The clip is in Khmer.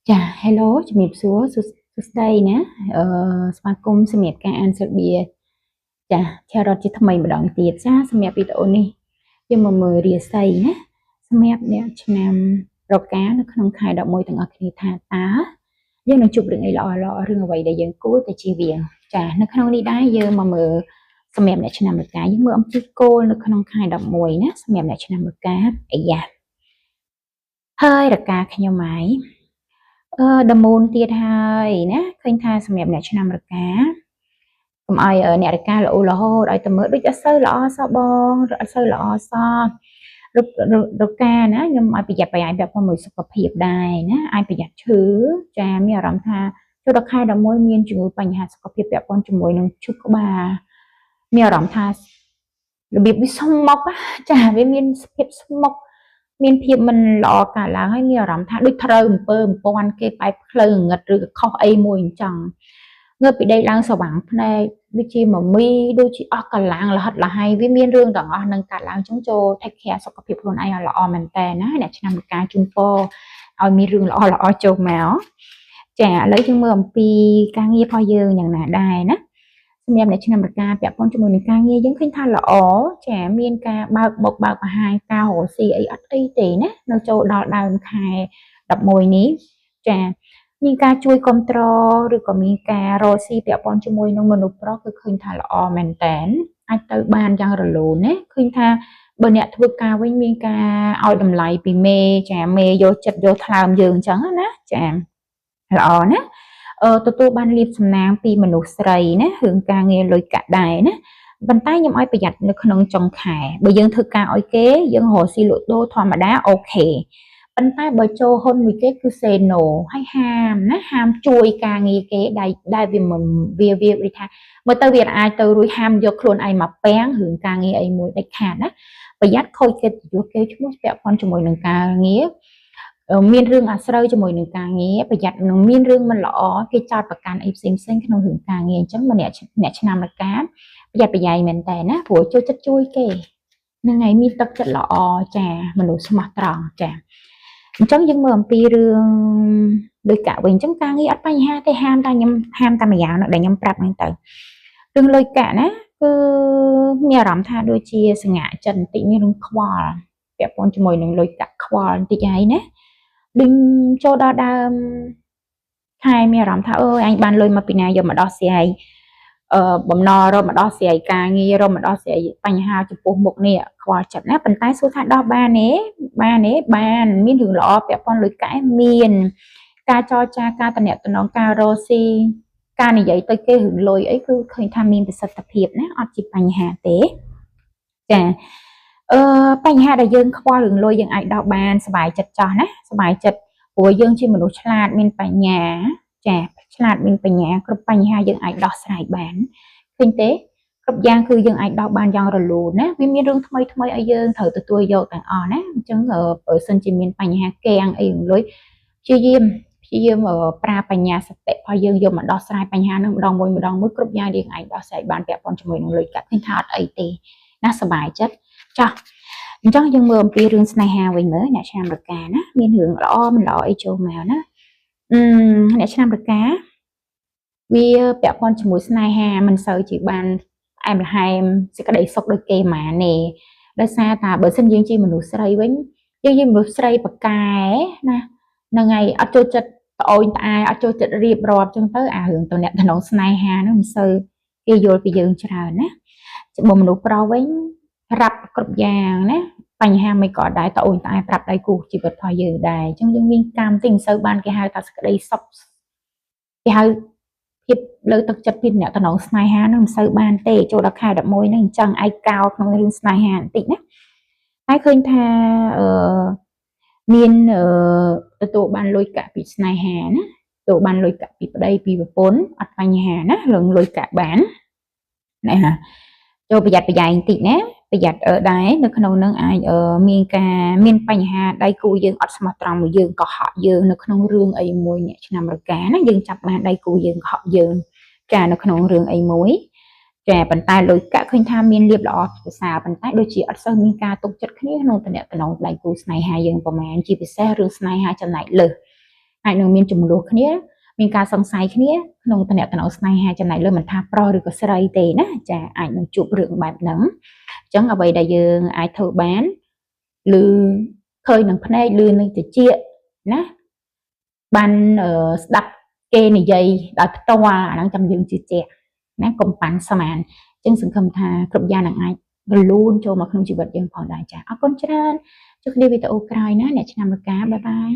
Chà, hello,ជំរាបសួរស្ដីណាស្វាគមន៍សម្រាប់ការអានសរបៀចាឆារ៉ុតជាថ្មីម្ដងទៀតចាសម្រាប់វីដេអូនេះយើងមកមើលរាសីណាសម្រាប់អ្នកឆ្នាំរកានៅក្នុងខែ11ទាំងអស់គ្នាថាតើយើងនឹងជួបរឿងអីល្អរឿងអ្វីដែលយើងគួរតែជៀសវាងចានៅក្នុងនេះដែរយើងមកមើលសម្រាប់អ្នកឆ្នាំរកាយើងមើលអំពីគោលនៅក្នុងខែ11ណាសម្រាប់អ្នកឆ្នាំរកាអាយ៉ាហើយរកាខ្ញុំហើយដមូនទៀតហើយណាឃើញថាសម្រាប់អ្នកឆ្នាំរកាកុំឲ្យអ្នករកាល្អរហូតឲ្យតែមើលដូចអត់សូវល្អសោះបងអត់សូវល្អសោះរកាណាខ្ញុំឲ្យប្រយ័ត្នប្រយែងពាក់ព័ន្ធមួយសុខភាពដែរណាអាចប្រយ័ត្នឈឺចាមានអារម្មណ៍ថាចូលដល់ខែ11មានជំងឺបញ្ហាសុខភាពពាក់ព័ន្ធជាមួយនឹងឈឺក្បាលមានអារម្មណ៍ថារបៀបវាស្មុកចាវាមានភាពស្មុកមានភាពមិនល្អកើតឡើងហើយមានអារម្មណ៍ថាដូចត្រូវអំពើអំពាន់គេបែបផ្លូវងឹតឬក៏ខុសអីមួយអញ្ចឹងងើបពីដេកឡើងស្វាងភ្នែកដូចជាមមីដូចជាអស់កម្លាំងលហិតលហើយវាមានរឿងទាំងអស់នឹងកើតឡើងចឹងចូល take care សុខភាពខ្លួនឯងឲ្យល្អមែនតើណាអ្នកឆ្នាំវិការជូនពរឲ្យមានរឿងល្អចូលមកចាឥឡូវយើងមើលអំពីការងាររបស់យើងយ៉ាងណាដែរណាសម្រាប់អ្នកឆ្នាំរកាពាក់ព័ន្ធជាមួយនឹងការងារយើងឃើញថាល្អចាមានការបើកមុខបើកបង្ហាញការរកស៊ីអីអត់អីទេណានៅចូលដល់ដើមខែ11នេះចាមានការជួយគ្រប់គ្រងឬក៏មានការរកស៊ីពាក់ព័ន្ធជាមួយនឹងមនុស្សប្រុសគឺឃើញថាល្អមែនតែនអាចទៅបានយ៉ាងរលូនណាឃើញថាបើអ្នកធ្វើការវិញមានការឲ្យតម្លៃពីមេចាមេយកចិត្តយកថ្លើមយើងអញ្ចឹងណាចាល្អណាទទួលបានលាភសំណាងពីមនុស្សស្រីណារឿងការងារលុយកាក់ដែរណាប៉ុន្តែខ្ញុំឲ្យប្រយ័ត្ននៅក្នុងចុងខែបើយើងធ្វើការឲ្យគេយើងរកស៊ីលក់ដូរធម្មតាអូខេប៉ុន្តែបើចូលហ៊ុនមួយគេគឺ say no ហើយហាមណាហាមជួយការងារគេដែលវាមិនវាថាមើលទៅវាអាចទៅរួចហាមយកខ្លួនឯងមកពាំងរឿងការងារអីមួយដាច់ខាតណាប្រយ័ត្នខូចកិត្តិយសគេឈ្មោះពាក់ព័ន្ធជាមួយនឹងការងារមានរឿងអាស្រូវជាមួយនឹងការងារប្រយ័ត្ននឹងមានរឿងមិនល្អគេចោទប្រកាន់អីផ្សេងក្នុងរឿងការងារអញ្ចឹងម្នាក់អ្នកឆ្នាំរកាប្រយ័ត្នប្រយែងមែនតើណាព្រោះចូលចិត្តជួយគេនឹងហើយមានទឹកចិត្តល្អចាមនុស្សស្មោះត្រង់ចាអញ្ចឹងយើងមើលអំពីរឿងលុយកាក់វិញអញ្ចឹងការងារអត់បញ្ហាទេហាមតែខ្ញុំហាមតែម្យ៉ាងដែលខ្ញុំប្រាប់ហ្នឹងទៅរឿងលុយកាក់ណាគឺមានអារម្មណ៍ថាដូចជាសង្ហាចិត្តបន្តិចមានរឿងខ្វល់ពាក់ព័ន្ធជាមួយនឹងលុយកាក់ខ្វល់បន្តិចហើយណាដូចចូលដល់ដើមខែមានអារម្មណ៍ថាអើយអញបានលុយមកពីណាយកមកដោះស្រាយបំណុលរកមកដោះស្រាយការងាររកមកដោះស្រាយបញ្ហាចំពោះមុខនេះខ្វល់ចិត្តណាប៉ុន្តែសួរថាដោះបានទេបានមានរឿងល្អពាក់ព័ន្ធលុយកាក់មានការចរចាការតំណែងការរកស៊ីការនិយាយទៅគេរឿងលុយអីគឺឃើញថាមានប្រសិទ្ធភាពណាអត់ជាបញ្ហាទេចាបញ្ហាដែលយើងខ្វល់រឿងលុយយើងអាចដោះបានសុបាយចិត្តចោះណាសុបាយចិត្តព្រោះយើងជាមនុស្សឆ្លាតមានបញ្ញាចាឆ្លាតមានបញ្ញាគ្រប់បញ្ហាយើងអាចដោះស្រាយបានឃើញទេគ្រប់យ៉ាងគឺយើងអាចដោះបានយ៉ាងរលូនណាវាមានរឿងថ្មីឲ្យយើងត្រូវទទួលយកទាំងអស់ណាអញ្ចឹងបើសិនជាមានបញ្ហាកៀងអីរឿងលុយព្យាយាមប្រើបញ្ញាសតិរបស់យើងយកមកដោះស្រាយបញ្ហានឹងម្ដងមួយគ្រប់យ៉ាងយើងអាចដោះស្រាយបានពាក់ព័ន្ធជាមួយនឹងលុយកាក់ឃើញថាអត់អីទេណាសុបាយចិត្តចាស់អញ្ចឹងយើងមើលអំពីរឿងស្នេហាវិញមើលអ្នកឆ្នាំរកាណាមានរឿងល្អមិនល្អអីចូលមកណាអ្នកឆ្នាំរកាវាពាក់ព័ន្ធជាមួយស្នេហាមិនសូវជាបានផ្អែមល្ហែមសេចក្តីសុខដូចគេហ្មងទេដោយសារតែបើសិនយើងជាមនុស្សស្រីវិញយើងជាមនុស្សស្រីបកែណាហ្នឹងហើយអត់ចូលចិត្តត្អូញត្អែអត់ចូលចិត្តរៀបរាប់ចឹងទៅអារឿងតំណែងស្នេហាហ្នឹងមិនសូវគេយល់ពីយើងច្រើនណាបើមនុស្សប្រុសវិញរ៉ាប់គ្រប់យ៉ាងណាបញ្ហាមិនក៏ដែរត្អូញត្អែប្រាប់ដៃគូជីវិតរបស់យើងដែរអញ្ចឹងយើងមានកម្មតិចមិនសូវបានគេហៅថាសក្តីសុខគេហៅភាពលើទឹកចិត្តពីអ្នកតំណងស្នេហានឹងមិនសូវបានទេចូលដល់ខែ11ហ្នឹងអញ្ចឹងឯកោក្នុងរឿងស្នេហាបន្តិចណាតែឃើញថាមានទទួលបានលុយកាក់ពីស្នេហាណាទទួលបានលុយកាក់ពីប្តីពីប្រពន្ធអត់បញ្ហាណារឿងលុយកាក់បានណាចូលប្រយ័ត្នប្រយែងបន្តិចណាប្រយ័ត្នដែរនៅក្នុងនឹងអាចមានបញ្ហាដៃគូយើងអត់ស្មោះត្រង់មួយយើងកុហកយើងនៅក្នុងរឿងអីមួយអ្នកឆ្នាំរកាណាយើងចាប់បានដៃគូយើងកុហកយើងចានៅក្នុងរឿងអីមួយចាប៉ុន្តែលុយកាក់ឃើញថាមានលៀបល្អភាសាប៉ុន្តែដូចជាអត់សូវមានការទុកចិត្តគ្នាក្នុងតំណែងដៃគូស្នេហាយើងប្រហែលជាពិសេសរឿងស្នេហាចំណែកលើស អាចនឹងមានចំនួនគ្នាមានការសង្ស័យគ្នាក្នុងតំណែងស្នេហាចំណែកលើមិនថាប្រុសឬក៏ស្រីទេណាចាអាចនឹងជួបរឿងបែបហ្នឹងអញ្ចឹងអ្វីដែលយើងអាចធ្វើបានឬឃើញនឹងភ្នែកឬនឹងតិចណាបានស្ដាប់គេនិយាយដោយផ្ទាល់អាហ្នឹងចាំយើងជឿជាក់ណាកុំប៉ាន់ស្មានអញ្ចឹងសង្ឃឹមថាគ្រប់យ៉ាងនឹងអាចរលូនចូលមកក្នុងជីវិតយើងផងដែរចាអរគុណច្រើនជួបគ្នាវីដេអូក្រោយណាអ្នកឆ្នាំរកាបាយបាយ